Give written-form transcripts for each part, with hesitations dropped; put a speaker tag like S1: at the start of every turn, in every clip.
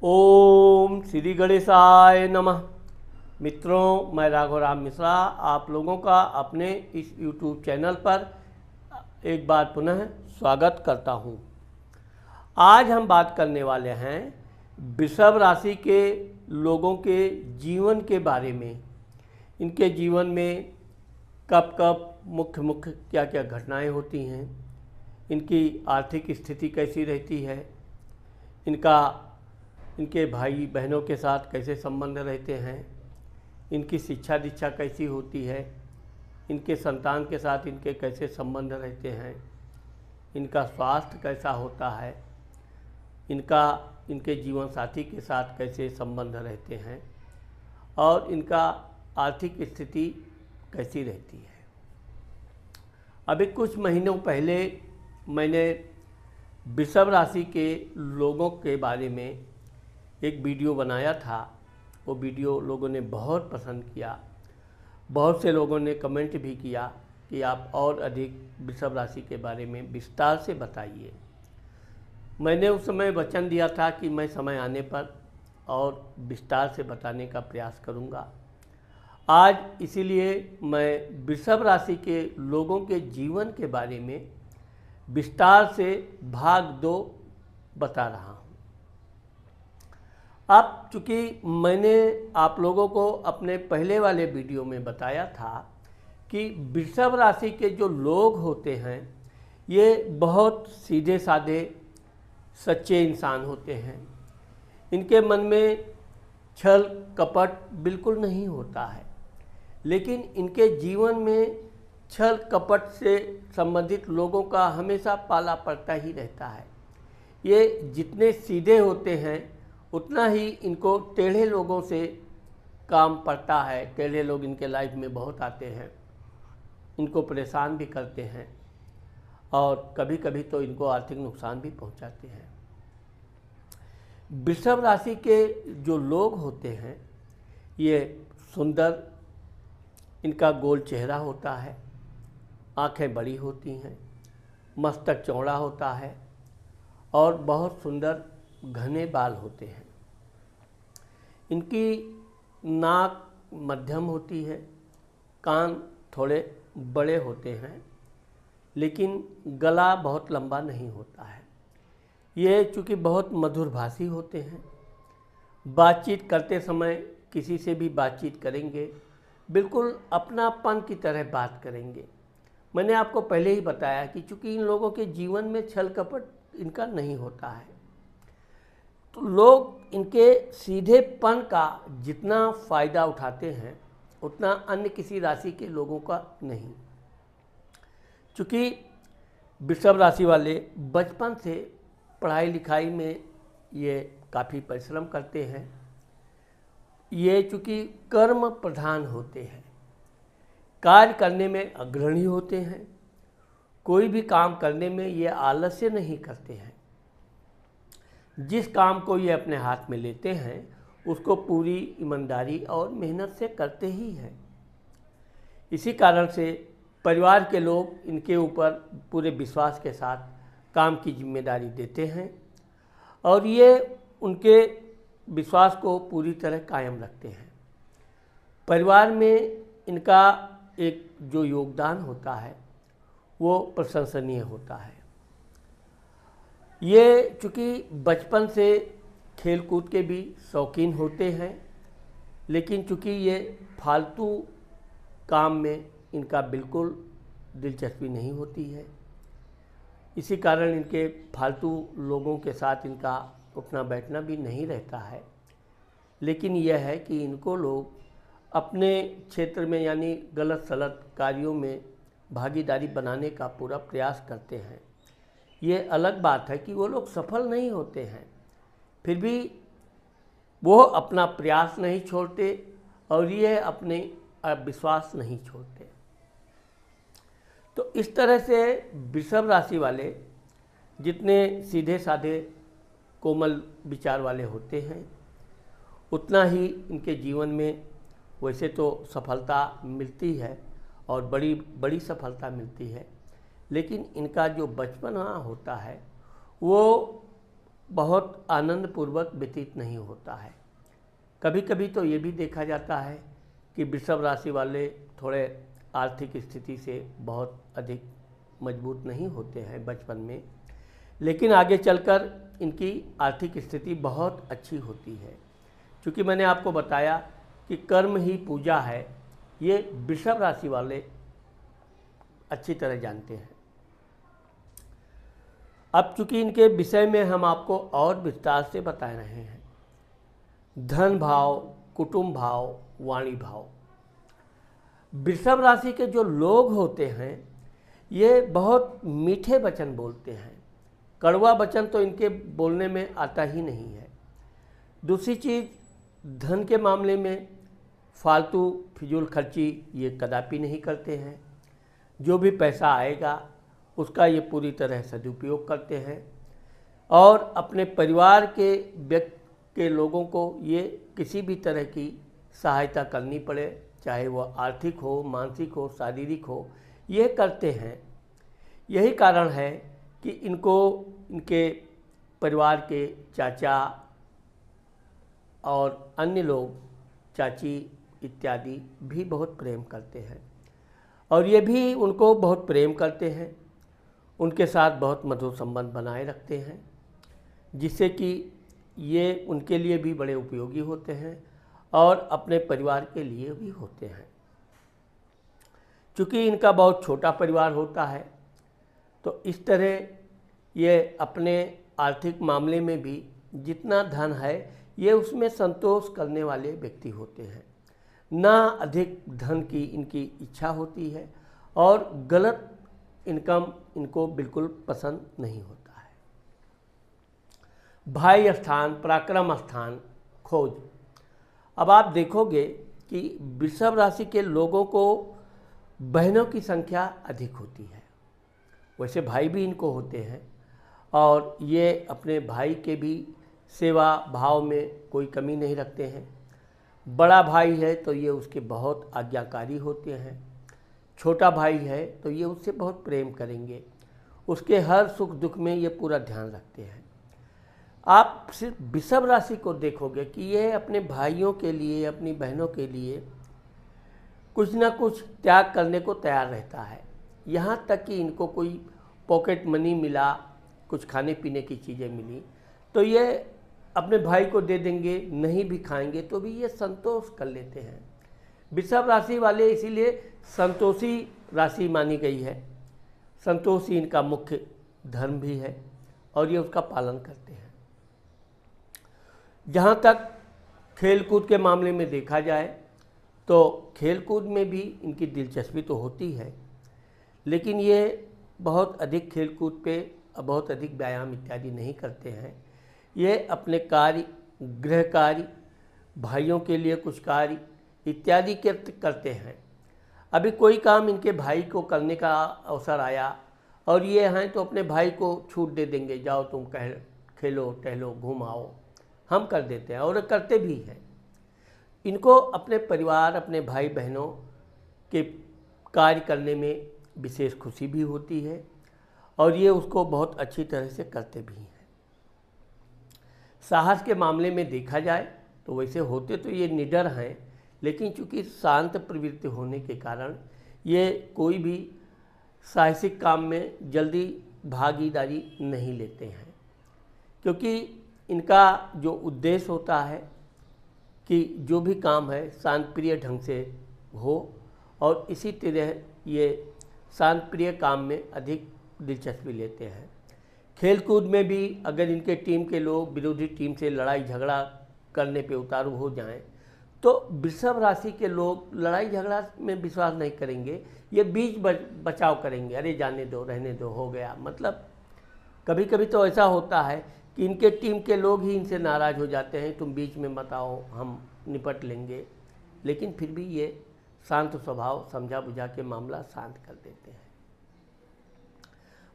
S1: ओम श्री गणेशाय नमः। मित्रों, मैं राघवराम मिश्रा आप लोगों का अपने इस YouTube चैनल पर एक बार पुनः स्वागत करता हूं। आज हम बात करने वाले हैं वृषभ राशि के लोगों के जीवन के बारे में। इनके जीवन में कब कब मुख्य क्या क्या घटनाएं होती हैं, इनकी आर्थिक स्थिति कैसी रहती है, इनके भाई बहनों के साथ कैसे संबंध रहते हैं, इनकी शिक्षा दीक्षा कैसी होती है, इनके संतान के साथ इनके कैसे संबंध रहते हैं, इनका स्वास्थ्य कैसा होता है, इनके जीवन साथी के साथ कैसे संबंध रहते हैं और इनका आर्थिक स्थिति कैसी रहती है। अभी कुछ महीनों पहले मैंने वृषभ राशि के लोगों के बारे में एक वीडियो बनाया था। वो वीडियो लोगों ने बहुत पसंद किया। बहुत से लोगों ने कमेंट भी किया कि आप और अधिक वृषभ राशि के बारे में विस्तार से बताइए। मैंने उस समय वचन दिया था कि मैं समय आने पर और विस्तार से बताने का प्रयास करूंगा। आज इसीलिए मैं वृषभ राशि के लोगों के जीवन के बारे में विस्तार से भाग 2 बता रहा हूँ। अब चूँकि मैंने आप लोगों को अपने पहले वाले वीडियो में बताया था कि वृषभ राशि के जो लोग होते हैं ये बहुत सीधे साधे सच्चे इंसान होते हैं। इनके मन में छल कपट बिल्कुल नहीं होता है, लेकिन इनके जीवन में छल कपट से संबंधित लोगों का हमेशा पाला पड़ता ही रहता है। ये जितने सीधे होते हैं उतना ही इनको टेढ़े लोगों से काम पड़ता है। टेढ़े लोग इनके लाइफ में बहुत आते हैं, इनको परेशान भी करते हैं और कभी कभी तो इनको आर्थिक नुकसान भी पहुंचाते हैं। वृषभ राशि के जो लोग होते हैं ये सुंदर, इनका गोल चेहरा होता है, आंखें बड़ी होती हैं, मस्तक चौड़ा होता है और बहुत सुंदर घने बाल होते हैं। इनकी नाक मध्यम होती है, कान थोड़े बड़े होते हैं, लेकिन गला बहुत लंबा नहीं होता है। ये चूँकि बहुत मधुरभाषी होते हैं, बातचीत करते समय किसी से भी बातचीत करेंगे बिल्कुल अपनापन की तरह बात करेंगे। मैंने आपको पहले ही बताया कि चूँकि इन लोगों के जीवन में छल कपट इनका नहीं होता है, तो लोग इनके सीधेपन का जितना फ़ायदा उठाते हैं उतना अन्य किसी राशि के लोगों का नहीं। चूँकि वृषभ राशि वाले बचपन से पढ़ाई लिखाई में ये काफ़ी परिश्रम करते हैं। ये चूँकि कर्म प्रधान होते हैं, कार्य करने में अग्रणी होते हैं, कोई भी काम करने में ये आलस्य नहीं करते हैं। जिस काम को ये अपने हाथ में लेते हैं उसको पूरी ईमानदारी और मेहनत से करते ही हैं। इसी कारण से परिवार के लोग इनके ऊपर पूरे विश्वास के साथ काम की जिम्मेदारी देते हैं और ये उनके विश्वास को पूरी तरह कायम रखते हैं। परिवार में इनका एक जो योगदान होता है वो प्रशंसनीय होता है। ये चूँकि बचपन से खेल कूद के भी शौकीन होते हैं, लेकिन चूँकि ये फालतू काम में इनका बिल्कुल दिलचस्पी नहीं होती है। इसी कारण इनके फालतू लोगों के साथ इनका उठना बैठना भी नहीं रहता है। लेकिन यह है कि इनको लोग अपने क्षेत्र में यानी गलत सलत कार्यों में भागीदारी बनाने का पूरा प्रयास करते हैं। ये अलग बात है कि वो लोग सफल नहीं होते हैं, फिर भी वो अपना प्रयास नहीं छोड़ते और ये अपने विश्वास नहीं छोड़ते। तो इस तरह से वृषभ राशि वाले जितने सीधे साधे कोमल विचार वाले होते हैं उतना ही इनके जीवन में वैसे तो सफलता मिलती है और बड़ी बड़ी सफलता मिलती है, लेकिन इनका जो बचपना होता है वो बहुत आनंदपूर्वक व्यतीत नहीं होता है। कभी कभी तो ये भी देखा जाता है कि वृषभ राशि वाले थोड़े आर्थिक स्थिति से बहुत अधिक मजबूत नहीं होते हैं बचपन में, लेकिन आगे चलकर इनकी आर्थिक स्थिति बहुत अच्छी होती है। क्योंकि मैंने आपको बताया कि कर्म ही पूजा है, ये वृषभ राशि वाले अच्छी तरह जानते हैं। अब चूंकि इनके विषय में हम आपको और विस्तार से बता रहे हैं, धन भाव, कुटुंब भाव, वाणी भाव। वृषभ राशि के जो लोग होते हैं ये बहुत मीठे वचन बोलते हैं, कड़वा वचन तो इनके बोलने में आता ही नहीं है। दूसरी चीज़, धन के मामले में फालतू फिजूल खर्ची ये कदापि नहीं करते हैं। जो भी पैसा आएगा उसका ये पूरी तरह सदुपयोग करते हैं और अपने परिवार के व्यक्ति के लोगों को ये किसी भी तरह की सहायता करनी पड़े, चाहे वह आर्थिक हो, मानसिक हो, शारीरिक हो, ये करते हैं। यही कारण है कि इनको इनके परिवार के चाचा और अन्य लोग, चाची इत्यादि भी बहुत प्रेम करते हैं और ये भी उनको बहुत प्रेम करते हैं, उनके साथ बहुत मधुर संबंध बनाए रखते हैं, जिससे कि ये उनके लिए भी बड़े उपयोगी होते हैं और अपने परिवार के लिए भी होते हैं। चूँकि इनका बहुत छोटा परिवार होता है तो इस तरह ये अपने आर्थिक मामले में भी जितना धन है ये उसमें संतोष करने वाले व्यक्ति होते हैं। ना अधिक धन की इनकी इच्छा होती है और गलत इनकम इनको बिल्कुल पसंद नहीं होता है। भाई स्थान, पराक्रम स्थान, खोज। अब आप देखोगे कि वृषभ राशि के लोगों को बहनों की संख्या अधिक होती है। वैसे भाई भी इनको होते हैं और ये अपने भाई के भी सेवा भाव में कोई कमी नहीं रखते हैं। बड़ा भाई है तो ये उसके बहुत आज्ञाकारी होते हैं, छोटा भाई है तो ये उससे बहुत प्रेम करेंगे, उसके हर सुख दुख में ये पूरा ध्यान रखते हैं। आप सिर्फ वृषभ राशि को देखोगे कि ये अपने भाइयों के लिए, अपनी बहनों के लिए कुछ ना कुछ त्याग करने को तैयार रहता है। यहाँ तक कि इनको कोई पॉकेट मनी मिला, कुछ खाने पीने की चीज़ें मिली तो ये अपने भाई को दे देंगे, नहीं भी खाएंगे तो भी ये संतोष कर लेते हैं। वृषभ राशि वाले इसीलिए संतोषी राशि मानी गई है। संतोष ही इनका मुख्य धर्म भी है और ये उसका पालन करते हैं। जहाँ तक खेलकूद के मामले में देखा जाए तो खेलकूद में भी इनकी दिलचस्पी तो होती है, लेकिन ये बहुत अधिक खेलकूद पे बहुत अधिक व्यायाम इत्यादि नहीं करते हैं। ये अपने कार्य, गृह कार्य, भाइयों के लिए कुछ कार्य इत्यादि करते हैं। अभी कोई काम इनके भाई को करने का अवसर आया और ये हैं तो अपने भाई को छूट दे देंगे, जाओ तुम खेलो टहलो घूम आओ, हम कर देते हैं और करते भी हैं। इनको अपने परिवार, अपने भाई बहनों के कार्य करने में विशेष खुशी भी होती है और ये उसको बहुत अच्छी तरह से करते भी हैं। साहस के मामले में देखा जाए तो वैसे होते तो ये निडर हैं, लेकिन चूंकि शांत प्रवृत्ति होने के कारण ये कोई भी साहसिक काम में जल्दी भागीदारी नहीं लेते हैं, क्योंकि इनका जो उद्देश्य होता है कि जो भी काम है शांत प्रिय ढंग से हो और इसी तरह ये शांत प्रिय काम में अधिक दिलचस्पी लेते हैं। खेलकूद में भी अगर इनके टीम के लोग विरोधी टीम से लड़ाई झगड़ा करने पे उतारू हो जाएं तो वृषभ राशि के लोग लड़ाई झगड़ा में विश्वास नहीं करेंगे, ये बीच बचाव करेंगे, अरे जाने दो, रहने दो, हो गया। मतलब कभी कभी तो ऐसा होता है कि इनके टीम के लोग ही इनसे नाराज़ हो जाते हैं, तुम बीच में मत आओ, हम निपट लेंगे, लेकिन फिर भी ये शांत स्वभाव, समझा बुझा के मामला शांत कर देते हैं।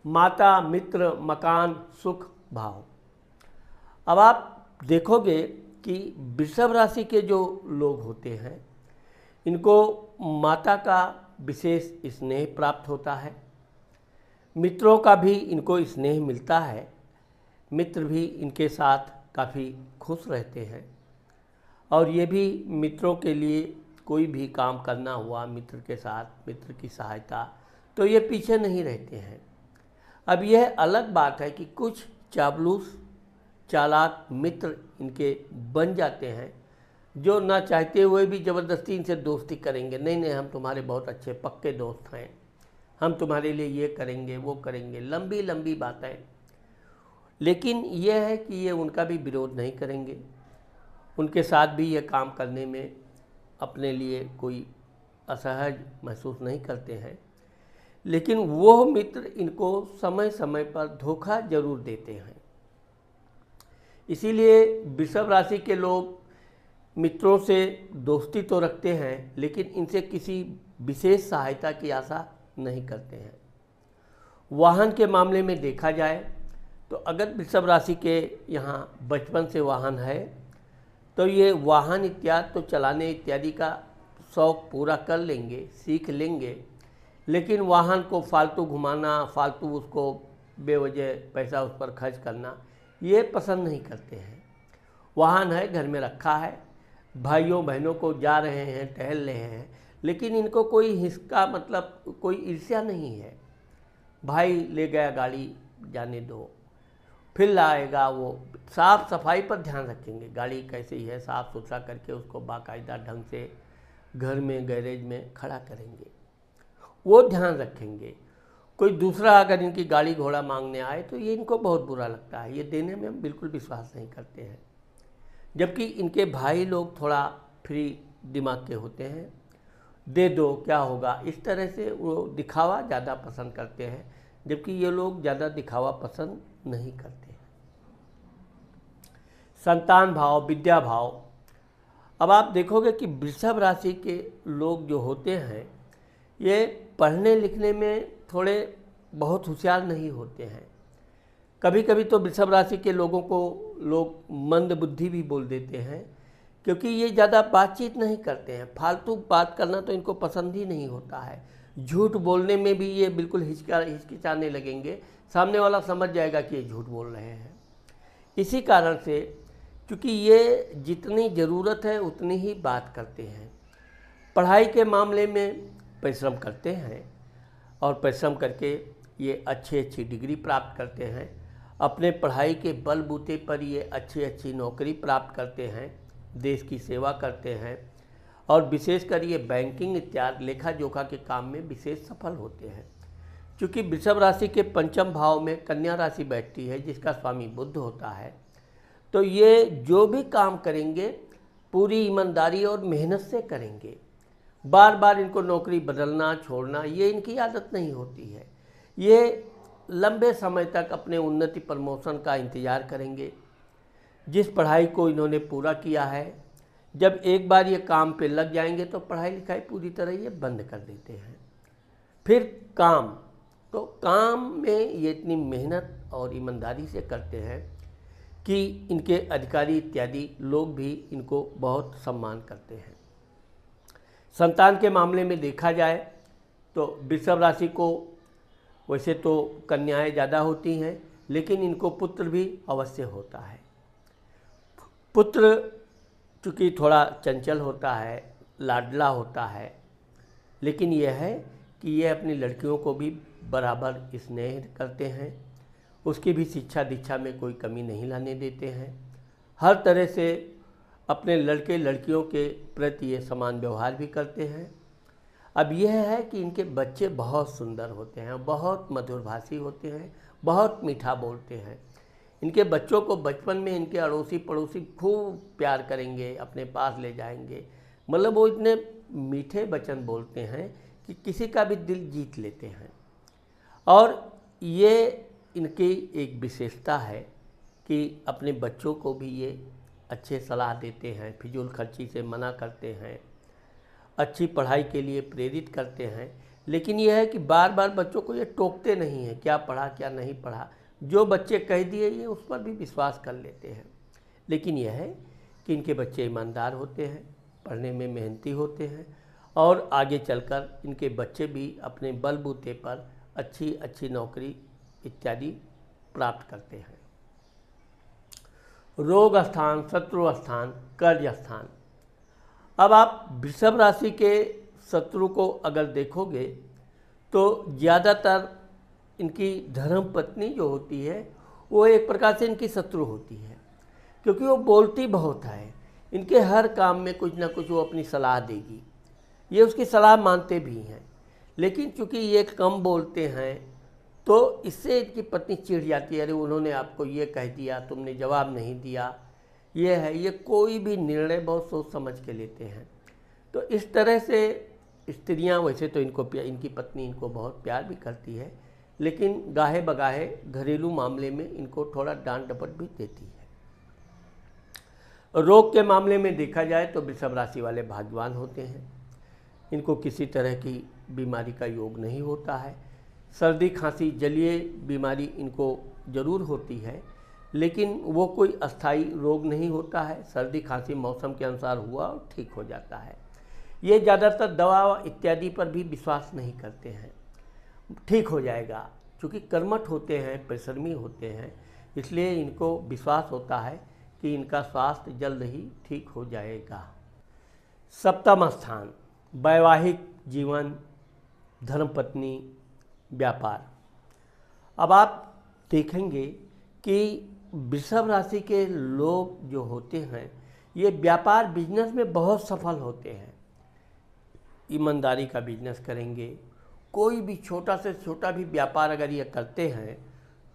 S1: माता, मित्र, मकान, सुख भाव। अब आप देखोगे कि वृषभ राशि के जो लोग होते हैं इनको माता का विशेष स्नेह प्राप्त होता है, मित्रों का भी इनको स्नेह मिलता है, मित्र भी इनके साथ काफ़ी खुश रहते हैं और ये भी मित्रों के लिए कोई भी काम करना हुआ मित्र के साथ, मित्र की सहायता, तो ये पीछे नहीं रहते हैं। अब यह अलग बात है कि कुछ चापलूस चालाक मित्र इनके बन जाते हैं जो ना चाहते हुए भी ज़बरदस्ती इनसे दोस्ती करेंगे। नहीं नहीं, हम तुम्हारे बहुत अच्छे पक्के दोस्त हैं, हम तुम्हारे लिए ये करेंगे वो करेंगे, लंबी लंबी बातें। लेकिन यह है कि ये उनका भी विरोध नहीं करेंगे, उनके साथ भी ये काम करने में अपने लिए कोई असहज महसूस नहीं करते हैं। लेकिन वो मित्र इनको समय समय पर धोखा जरूर देते हैं। इसीलिए वृषभ राशि के लोग मित्रों से दोस्ती तो रखते हैं, लेकिन इनसे किसी विशेष सहायता की आशा नहीं करते हैं। वाहन के मामले में देखा जाए तो अगर वृषभ राशि के यहाँ बचपन से वाहन है तो ये वाहन इत्यादि तो चलाने इत्यादि का शौक़ पूरा कर लेंगे, सीख लेंगे, लेकिन वाहन को फालतू घुमाना, फालतू उसको बेवजह पैसा उस पर खर्च करना ये पसंद नहीं करते हैं। वाहन है, घर में रखा है, भाइयों बहनों को जा रहे हैं, टहल रहे हैं, लेकिन इनको कोई हिस्सा मतलब कोई ईर्ष्या नहीं है। भाई ले गया गाड़ी, जाने दो, फिर लाएगा, वो साफ़ सफाई पर ध्यान रखेंगे, गाड़ी कैसी है साफ़ सुथरा करके उसको बाकायदा ढंग से घर में गैरेज में खड़ा करेंगे, वो ध्यान रखेंगे। कोई दूसरा अगर इनकी गाड़ी घोड़ा मांगने आए तो ये इनको बहुत बुरा लगता है, ये देने में हम बिल्कुल विश्वास नहीं करते हैं। जबकि इनके भाई लोग थोड़ा फ्री दिमाग के होते हैं, दे दो क्या होगा, इस तरह से वो दिखावा ज़्यादा पसंद करते हैं, जबकि ये लोग ज़्यादा दिखावा पसंद नहीं करते हैं। संतान भाव, विद्या भाव, अब आप देखोगे कि वृषभ राशि के लोग जो होते हैं ये पढ़ने लिखने में थोड़े बहुत होशियार नहीं होते हैं। कभी कभी तो वृषभ राशि के लोगों को लोग मंद बुद्धि भी बोल देते हैं, क्योंकि ये ज़्यादा बातचीत नहीं करते हैं। फालतू बात करना तो इनको पसंद ही नहीं होता है। झूठ बोलने में भी ये बिल्कुल हिचकिचाने लगेंगे, सामने वाला समझ जाएगा कि ये झूठ बोल रहे हैं। इसी कारण से क्योंकि ये जितनी ज़रूरत है उतनी ही बात करते हैं। पढ़ाई के मामले में परिश्रम करते हैं और परिश्रम करके ये अच्छी डिग्री प्राप्त करते हैं। अपने पढ़ाई के बलबूते पर ये अच्छी नौकरी प्राप्त करते हैं, देश की सेवा करते हैं और विशेषकर ये बैंकिंग इत्यादि लेखा जोखा के काम में विशेष सफल होते हैं। क्योंकि वृषभ राशि के पंचम भाव में कन्या राशि बैठती है जिसका स्वामी बुध होता है, तो ये जो भी काम करेंगे पूरी ईमानदारी और मेहनत से करेंगे। बार बार इनको नौकरी बदलना छोड़ना ये इनकी आदत नहीं होती है। ये लंबे समय तक अपने उन्नति प्रमोशन का इंतज़ार करेंगे। जिस पढ़ाई को इन्होंने पूरा किया है, जब एक बार ये काम पे लग जाएंगे तो पढ़ाई लिखाई पूरी तरह ये बंद कर देते हैं। फिर काम, तो काम में ये इतनी मेहनत और ईमानदारी से करते हैं कि इनके अधिकारी इत्यादि लोग भी इनको बहुत सम्मान करते हैं। संतान के मामले में देखा जाए तो वृषभ राशि को वैसे तो कन्याएं ज़्यादा होती हैं, लेकिन इनको पुत्र भी अवश्य होता है। पुत्र चूँकि थोड़ा चंचल होता है, लाडला होता है, लेकिन यह है कि ये अपनी लड़कियों को भी बराबर स्नेह करते हैं, उसकी भी शिक्षा दीक्षा में कोई कमी नहीं लाने देते हैं। हर तरह से अपने लड़के लड़कियों के प्रति ये समान व्यवहार भी करते हैं। अब यह है कि इनके बच्चे बहुत सुंदर होते हैं, बहुत मधुरभाषी होते हैं, बहुत मीठा बोलते हैं। इनके बच्चों को बचपन में इनके अड़ोसी पड़ोसी खूब प्यार करेंगे, अपने पास ले जाएंगे। मतलब वो इतने मीठे वचन बोलते हैं कि किसी का भी दिल जीत लेते हैं। और ये इनकी एक विशेषता है कि अपने बच्चों को भी ये अच्छे सलाह देते हैं, फिजूल खर्ची से मना करते हैं, अच्छी पढ़ाई के लिए प्रेरित करते हैं। लेकिन यह है कि बार बार बच्चों को ये टोकते नहीं हैं, क्या पढ़ा क्या नहीं पढ़ा, जो बच्चे कह दिए ये उस पर भी विश्वास कर लेते हैं। लेकिन यह है कि इनके बच्चे ईमानदार होते हैं, पढ़ने में मेहनती होते हैं और आगे चलकर इनके बच्चे भी अपने बलबूते पर अच्छी नौकरी इत्यादि प्राप्त करते हैं। रोग स्थान, शत्रु स्थान, कर्ज स्थान। अब आप वृषभ राशि के शत्रु को अगर देखोगे तो ज़्यादातर इनकी धर्म पत्नी जो होती है वो एक प्रकार से इनकी शत्रु होती है, क्योंकि वो बोलती बहुत है। इनके हर काम में कुछ ना कुछ वो अपनी सलाह देगी, ये उसकी सलाह मानते भी हैं। लेकिन चूँकि ये कम बोलते हैं तो इससे इनकी पत्नी चिढ़ जाती है, अरे उन्होंने आपको ये कह दिया, तुमने जवाब नहीं दिया। ये है, ये कोई भी निर्णय बहुत सोच समझ के लेते हैं। तो इस तरह से स्त्रियां वैसे तो इनकी पत्नी इनको बहुत प्यार भी करती है, लेकिन गाहे बगाहे घरेलू मामले में इनको थोड़ा डांट डपट भी देती है। रोग के मामले में देखा जाए तो वृषभ राशि वाले भाग्यवान होते हैं, इनको किसी तरह की बीमारी का योग नहीं होता है। सर्दी खांसी जलीय बीमारी इनको ज़रूर होती है, लेकिन वो कोई अस्थाई रोग नहीं होता है। सर्दी खांसी मौसम के अनुसार हुआ और ठीक हो जाता है। ये ज़्यादातर दवा इत्यादि पर भी विश्वास नहीं करते हैं, ठीक हो जाएगा। क्योंकि कर्मठ होते हैं, परिश्रमी होते हैं, इसलिए इनको विश्वास होता है कि इनका स्वास्थ्य जल्द ही ठीक हो जाएगा। सप्तम स्थान, वैवाहिक जीवन, धर्मपत्नी, व्यापार। अब आप देखेंगे कि वृषभ राशि के लोग जो होते हैं ये व्यापार बिजनेस में बहुत सफल होते हैं। ईमानदारी का बिजनेस करेंगे, कोई भी छोटा से छोटा भी व्यापार अगर ये करते हैं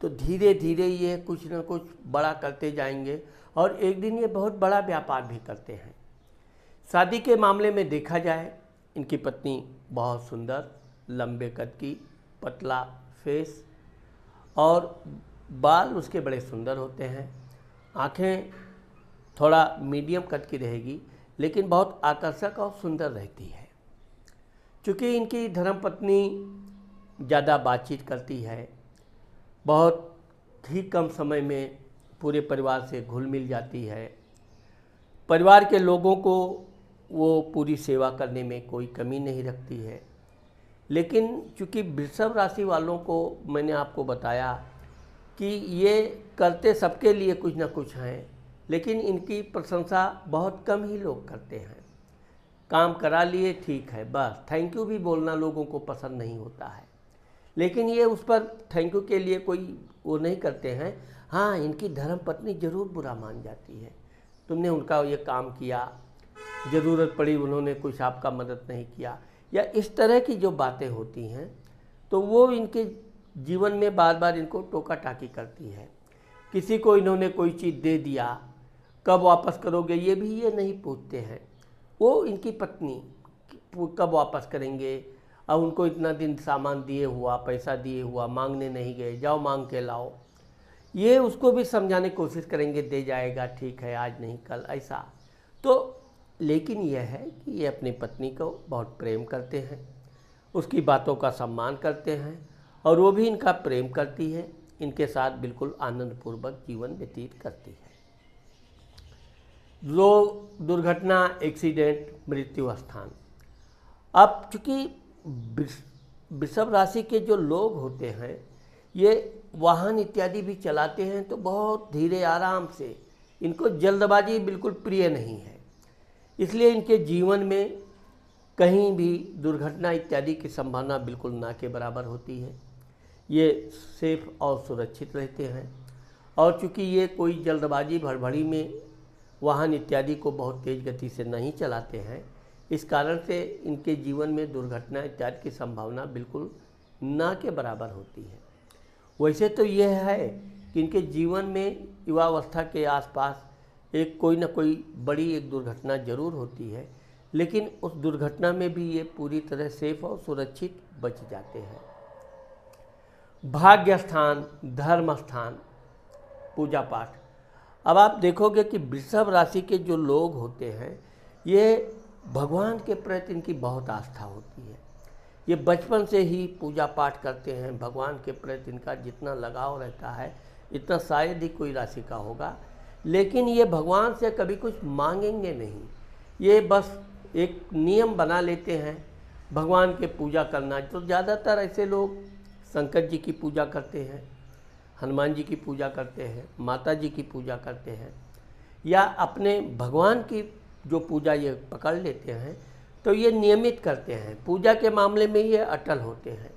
S1: तो धीरे धीरे ये कुछ ना कुछ बड़ा करते जाएंगे और एक दिन ये बहुत बड़ा व्यापार भी करते हैं। शादी के मामले में देखा जाए, इनकी पत्नी बहुत सुंदर, लंबे कद की, पतला फेस और बाल उसके बड़े सुंदर होते हैं। आँखें थोड़ा मीडियम कद की रहेगी, लेकिन बहुत आकर्षक और सुंदर रहती है। चूँकि इनकी धर्मपत्नी ज़्यादा बातचीत करती है, बहुत ही कम समय में पूरे परिवार से घुल मिल जाती है, परिवार के लोगों को वो पूरी सेवा करने में कोई कमी नहीं रखती है। लेकिन चूँकि वृषभ राशि वालों को मैंने आपको बताया कि ये करते सबके लिए कुछ ना कुछ हैं, लेकिन इनकी प्रशंसा बहुत कम ही लोग करते हैं। काम करा लिए ठीक है, बस थैंक यू भी बोलना लोगों को पसंद नहीं होता है। लेकिन ये उस पर थैंक यू के लिए कोई वो नहीं करते हैं। हाँ, इनकी धर्मपत्नी ज़रूर बुरा मान जाती है, तुमने उनका ये काम किया, ज़रूरत पड़ी उन्होंने कुछ आपका मदद नहीं किया, या इस तरह की जो बातें होती हैं तो वो इनके जीवन में बार बार इनको टोका टाकी करती है। किसी को इन्होंने कोई चीज़ दे दिया, कब वापस करोगे ये भी ये नहीं पूछते हैं। वो इनकी पत्नी कब वापस करेंगे, और उनको इतना दिन सामान दिए हुआ, पैसा दिए हुआ, मांगने नहीं गए, जाओ मांग के लाओ। ये उसको भी समझाने की कोशिश करेंगे, दे जाएगा, ठीक है, आज नहीं कल, ऐसा। तो लेकिन यह है कि ये अपनी पत्नी को बहुत प्रेम करते हैं, उसकी बातों का सम्मान करते हैं और वो भी इनका प्रेम करती है, इनके साथ बिल्कुल आनंदपूर्वक जीवन व्यतीत करती है। रोग, दुर्घटना, एक्सीडेंट, मृत्यु स्थान। अब चूँकि वृषभ राशि के जो लोग होते हैं ये वाहन इत्यादि भी चलाते हैं तो बहुत धीरे आराम से, इनको जल्दबाजी बिल्कुल प्रिय नहीं है। इसलिए इनके जीवन में कहीं भी दुर्घटना इत्यादि की संभावना बिल्कुल ना के बराबर होती है। ये सेफ और सुरक्षित रहते हैं, और चूँकि ये कोई जल्दबाजी भड़बड़ी में वाहन इत्यादि को बहुत तेज़ गति से नहीं चलाते हैं, इस कारण से इनके जीवन में दुर्घटना इत्यादि की संभावना बिल्कुल ना के बराबर होती है। वैसे तो यह है कि इनके जीवन में युवावस्था के आसपास एक कोई ना कोई बड़ी एक दुर्घटना जरूर होती है, लेकिन उस दुर्घटना में भी ये पूरी तरह सेफ और सुरक्षित बच जाते हैं। भाग्य स्थान, धर्म स्थान, पूजा पाठ। अब आप देखोगे कि वृषभ राशि के जो लोग होते हैं ये भगवान के प्रति इनकी बहुत आस्था होती है। ये बचपन से ही पूजा पाठ करते हैं, भगवान के प्रति इनका जितना लगाव रहता है इतना शायद ही कोई राशि का होगा। लेकिन ये भगवान से कभी कुछ मांगेंगे नहीं, ये बस एक नियम बना लेते हैं भगवान के पूजा करना। तो ज़्यादातर ऐसे लोग शंकर जी की पूजा करते हैं, हनुमान जी की पूजा करते हैं, माता जी की पूजा करते हैं, या अपने भगवान की जो पूजा ये पकड़ लेते हैं तो ये नियमित करते हैं। पूजा के मामले में ये अटल होते हैं।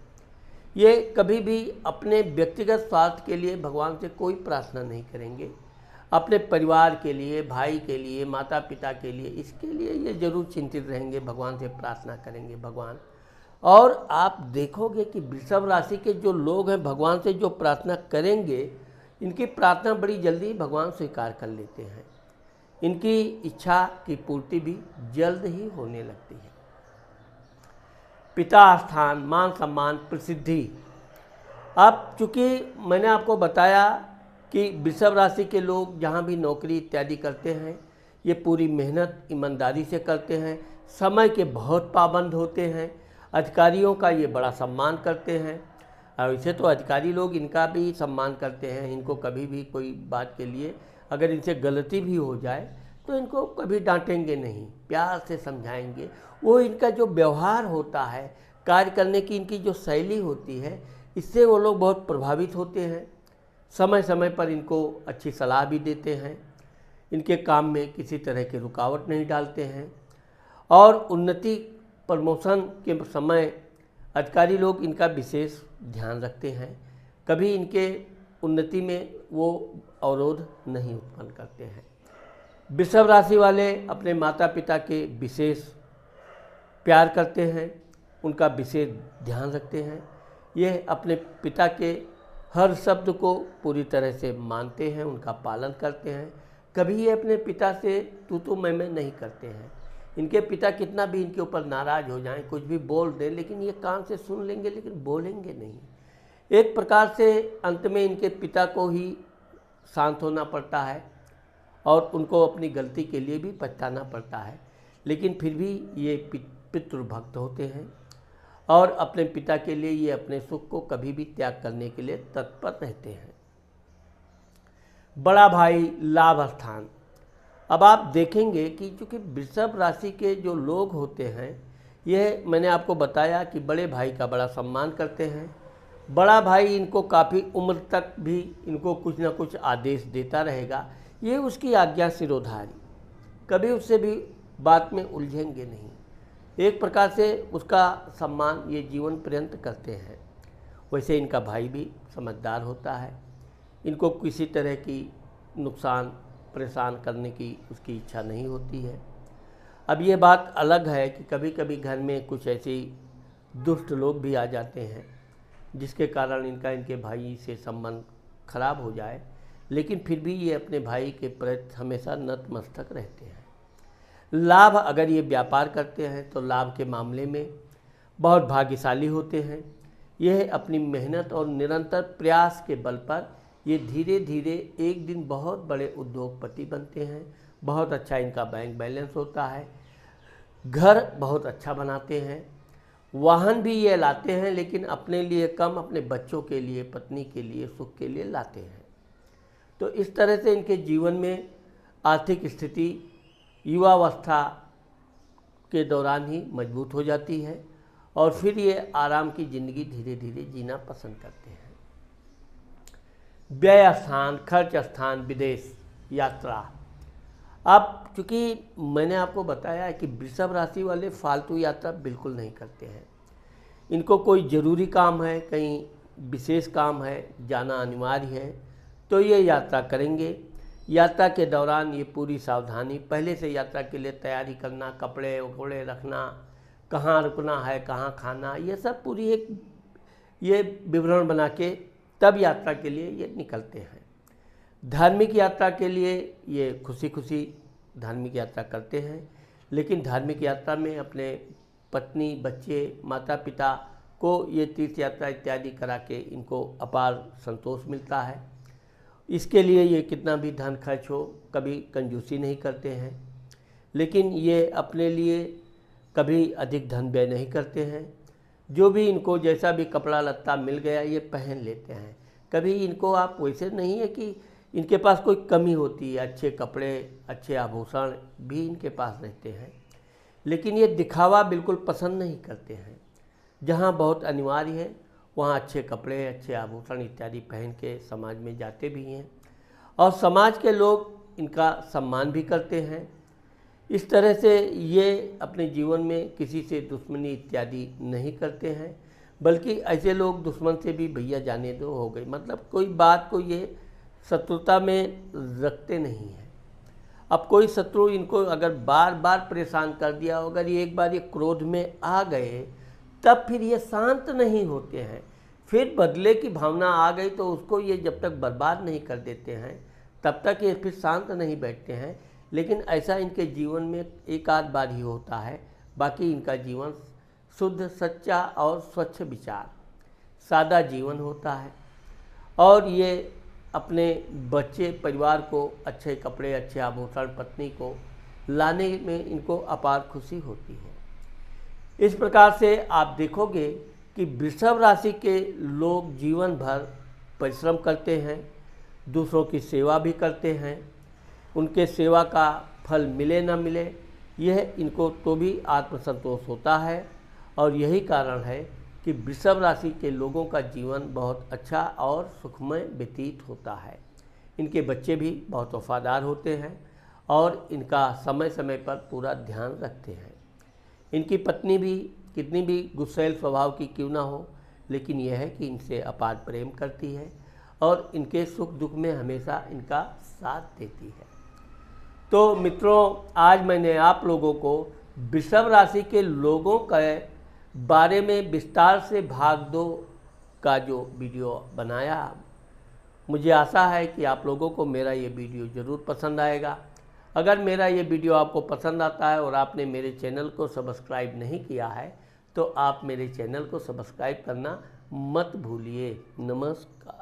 S1: ये कभी भी अपने व्यक्तिगत स्वार्थ के लिए भगवान से कोई प्रार्थना नहीं करेंगे। अपने परिवार के लिए, भाई के लिए, माता पिता के लिए, इसके लिए ये जरूर चिंतित रहेंगे, भगवान से प्रार्थना करेंगे भगवान। और आप देखोगे कि वृषभ राशि के जो लोग हैं भगवान से जो प्रार्थना करेंगे, इनकी प्रार्थना बड़ी जल्दी भगवान स्वीकार कर लेते हैं। इनकी इच्छा की पूर्ति भी जल्द ही होने लगती है। पिता स्थान, मान सम्मान, प्रसिद्धि। अब चूँकि मैंने आपको बताया कि वृषभ राशि के लोग जहाँ भी नौकरी इत्यादि करते हैं ये पूरी मेहनत ईमानदारी से करते हैं, समय के बहुत पाबंद होते हैं, अधिकारियों का ये बड़ा सम्मान करते हैं। और वैसे तो अधिकारी लोग इनका भी सम्मान करते हैं, इनको कभी भी कोई बात के लिए अगर इनसे गलती भी हो जाए तो इनको कभी डांटेंगे नहीं, प्यार से समझाएंगे। वो इनका जो व्यवहार होता है, कार्य करने की इनकी जो शैली होती है, इससे वो लोग बहुत प्रभावित होते हैं। समय समय पर इनको अच्छी सलाह भी देते हैं, इनके काम में किसी तरह की रुकावट नहीं डालते हैं। और उन्नति प्रमोशन के समय अधिकारी लोग इनका विशेष ध्यान रखते हैं, कभी इनके उन्नति में वो अवरोध नहीं उत्पन्न करते हैं। वृषभ राशि वाले अपने माता पिता के विशेष प्यार करते हैं, उनका विशेष ध्यान रखते हैं। ये अपने पिता के हर शब्द को पूरी तरह से मानते हैं, उनका पालन करते हैं। कभी ये अपने पिता से तू मैं नहीं करते हैं। इनके पिता कितना भी इनके ऊपर नाराज़ हो जाएं, कुछ भी बोल दें, लेकिन ये कान से सुन लेंगे लेकिन बोलेंगे नहीं। एक प्रकार से अंत में इनके पिता को ही शांत होना पड़ता है और उनको अपनी गलती के लिए भी पछताना पड़ता है, लेकिन फिर भी ये पितृभक्त होते हैं और अपने पिता के लिए ये अपने सुख को कभी भी त्याग करने के लिए तत्पर रहते हैं। बड़ा भाई, लाभ स्थान। अब आप देखेंगे कि चूँकि वृषभ राशि के जो लोग होते हैं, यह मैंने आपको बताया कि बड़े भाई का बड़ा सम्मान करते हैं। बड़ा भाई इनको काफ़ी उम्र तक भी इनको कुछ ना कुछ आदेश देता रहेगा, ये उसकी आज्ञा सिरोधारी, कभी उससे भी बात में उलझेंगे नहीं। एक प्रकार से उसका सम्मान ये जीवन पर्यंत करते हैं। वैसे इनका भाई भी समझदार होता है, इनको किसी तरह की नुकसान परेशान करने की उसकी इच्छा नहीं होती है। अब ये बात अलग है कि कभी कभी घर में कुछ ऐसे दुष्ट लोग भी आ जाते हैं जिसके कारण इनके भाई से संबंध खराब हो जाए, लेकिन फिर भी ये अपने भाई के प्रति हमेशा नतमस्तक रहते हैं। लाभ, अगर ये व्यापार करते हैं तो लाभ के मामले में बहुत भाग्यशाली होते हैं। यह अपनी मेहनत और निरंतर प्रयास के बल पर ये धीरे धीरे एक दिन बहुत बड़े उद्योगपति बनते हैं। बहुत अच्छा इनका बैंक बैलेंस होता है, घर बहुत अच्छा बनाते हैं, वाहन भी ये लाते हैं, लेकिन अपने लिए कम, अपने बच्चों के लिए, पत्नी के लिए, सुख के लिए लाते हैं। तो इस तरह से इनके जीवन में आर्थिक स्थिति युवावस्था के दौरान ही मजबूत हो जाती है और फिर ये आराम की ज़िंदगी धीरे धीरे जीना पसंद करते हैं। व्यय स्थान, खर्च स्थान, विदेश यात्रा। अब चूँकि मैंने आपको बताया है कि वृषभ राशि वाले फालतू यात्रा बिल्कुल नहीं करते हैं। इनको कोई ज़रूरी काम है, कहीं विशेष काम है, जाना अनिवार्य है तो ये यात्रा करेंगे। यात्रा के दौरान ये पूरी सावधानी, पहले से यात्रा के लिए तैयारी करना, कपड़े वपड़े रखना, कहाँ रुकना है, कहाँ खाना, ये सब पूरी एक ये विवरण बना के तब यात्रा के लिए ये निकलते हैं। धार्मिक यात्रा के लिए ये खुशी खुशी धार्मिक यात्रा करते हैं, लेकिन धार्मिक यात्रा में अपने पत्नी, बच्चे, माता पिता को ये तीर्थ यात्रा इत्यादि करा के इनको अपार संतोष मिलता है। इसके लिए ये कितना भी धन खर्च हो कभी कंजूसी नहीं करते हैं, लेकिन ये अपने लिए कभी अधिक धन व्यय नहीं करते हैं। जो भी इनको जैसा भी कपड़ा लत्ता मिल गया ये पहन लेते हैं। कभी इनको आप वैसे नहीं है कि इनके पास कोई कमी होती है, अच्छे कपड़े, अच्छे आभूषण भी इनके पास रहते हैं, लेकिन ये दिखावा बिल्कुल पसंद नहीं करते हैं। जहाँ बहुत अनिवार्य है वहाँ अच्छे कपड़े, अच्छे आभूषण इत्यादि पहन के समाज में जाते भी हैं और समाज के लोग इनका सम्मान भी करते हैं। इस तरह से ये अपने जीवन में किसी से दुश्मनी इत्यादि नहीं करते हैं, बल्कि ऐसे लोग दुश्मन से भी भैया जाने दो हो गई, मतलब कोई बात को ये शत्रुता में रखते नहीं हैं। अब कोई शत्रु इनको अगर बार बार परेशान कर दिया, अगर ये एक बार ये क्रोध में आ गए, तब फिर ये शांत नहीं होते हैं। फिर बदले की भावना आ गई तो उसको ये जब तक बर्बाद नहीं कर देते हैं तब तक ये फिर शांत नहीं बैठते हैं। लेकिन ऐसा इनके जीवन में एक आध बार ही होता है, बाकी इनका जीवन शुद्ध, सच्चा और स्वच्छ विचार, सादा जीवन होता है। और ये अपने बच्चे परिवार को अच्छे कपड़े, अच्छे आभूषण, पत्नी को लाने में इनको अपार खुशी होती है। इस प्रकार से आप देखोगे कि वृषभ राशि के लोग जीवन भर परिश्रम करते हैं, दूसरों की सेवा भी करते हैं। उनके सेवा का फल मिले न मिले, यह इनको तो भी आत्मसंतोष होता है। और यही कारण है कि वृषभ राशि के लोगों का जीवन बहुत अच्छा और सुखमय व्यतीत होता है। इनके बच्चे भी बहुत वफादार होते हैं और इनका समय समय पर पूरा ध्यान रखते हैं। इनकी पत्नी भी कितनी भी गुस्सैल स्वभाव की क्यों ना हो, लेकिन यह है कि इनसे अपार प्रेम करती है और इनके सुख दुख में हमेशा इनका साथ देती है। तो मित्रों, आज मैंने आप लोगों को वृषभ राशि के लोगों के बारे में विस्तार से भाग 2 का जो वीडियो बनाया, मुझे आशा है कि आप लोगों को मेरा ये वीडियो ज़रूर पसंद आएगा। अगर मेरा ये वीडियो आपको पसंद आता है और आपने मेरे चैनल को सब्सक्राइब नहीं किया है तो आप मेरे चैनल को सब्सक्राइब करना मत भूलिए। नमस्कार।